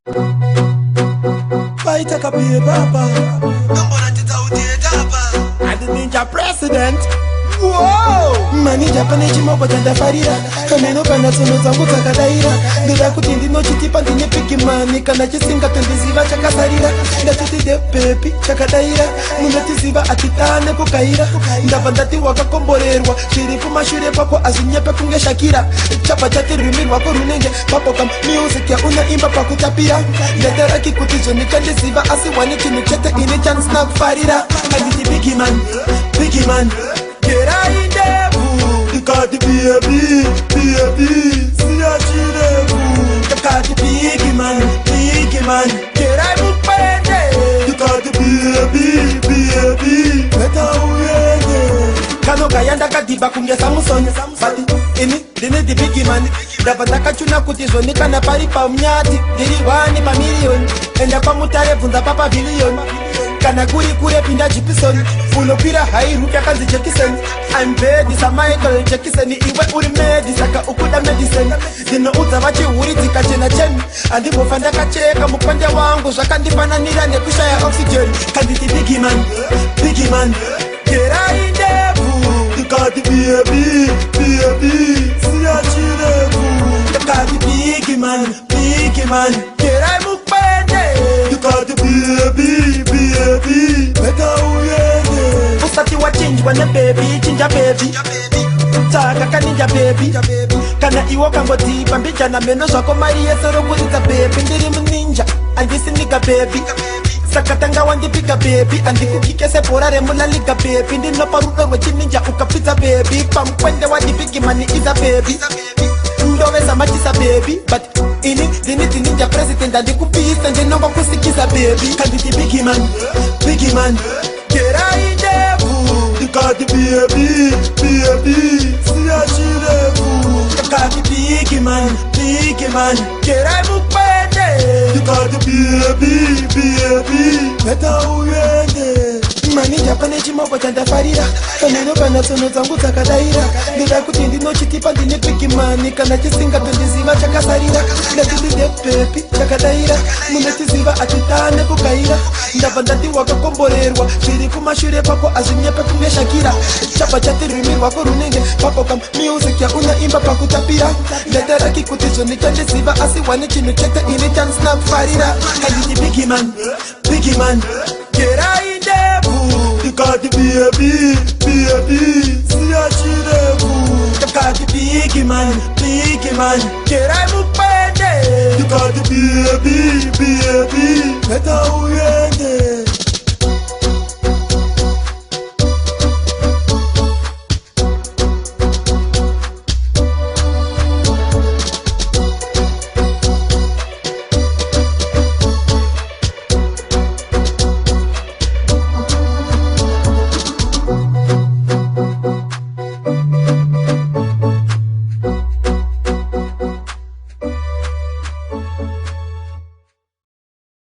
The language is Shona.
Fight a kapi baba. And the ninja president. Wow! Mani Japanese moko tanda farira. Kameno kana sono zangu takadaira. Ndoda kutindi no chitipa ndine piki mani. Kana chisinga tendiziva chakasarira. Ndatuti de pepi chakadaira. Munetiziva atitane kukaira. Ndavandati waka komborerwa. Shirifu mashure pako azinyepe kunge shakira. Chapa chati rimil wako runenge. Papo kam music ya una imba paku tapira. Ndetera kikutizo nikandiziva asiwani chinu chete ini chance na kufarira. Kanditi biggie man. Get out in there, boo. You got the baby. See how she there, boo. You got the biggie man. Get out in there. You got the baby. Better way. Kano kayanda kadiba kunge samusoni. Bati ini dine the biggie man. Davanda chuna kutizo nikana pari pa mnyati. Diri wani pa milioni. Enda pa mutare vunda papa bilioni. Kana kure pinda jipisoni. Fulo pira hairu kya kanzi chekiseni. I'm ready sa Michael chekiseni. Iwe uri medi saka ukuda medicine. Dino uza wachi uri tika chena cheni. Andi mufanda kacheka mupande wangu. Shaka ndipana nira nekusha ya oxygen. Kanditi biggie man. Kera inde boo. You got the baby. See how she there boo. You got the biggie man. Kera mupende. You got the baby. Better way. Usati wa change wane baby, chinja baby. Taka kaninja baby. Kana iwo kangoti pambija na meno shako mariye soro kuziza baby. Ndiri mninja, andisi nigga baby. Sakatanga wandi pika baby. Andi kukike se porare mula liga baby. Ndino paruka wachi ninja ukapita baby. Pamkwende wadi bigi mani iza baby. Ndowe samachisa baby. But ini dini ninja president andi kupisa. Ndinongo kusikiza baby. Kanditi biggie man. Get out in there, boo. You got the baby. See how she there, boo. You got the biggie man. Get out mupende. You got the baby. Better way. Mani Japanese moko tanda farira. Kaneno kana sono zangu takadaira. Ndoda kutindi no chitipa ndine piki mani. Kana chisinga tendiziva chakasarira. Ndatuti de pepi chakadaira. Munetiziva atitane kukaira. Ndavandati waka komborerwa. Shirifu mashure pako azinyepe kunge shakira. Chapa chati rimil wako runenge. Papo kam music ya una imba paku tapira. Ndetera kikutizo nikandiziva asiwani chinu chete ini chance na kufarira. Kanditi biggie man. Get out in there, boo. You got the baby. See how she there, boo. You got the biggie man. Get out mupende. You got the baby. Better way.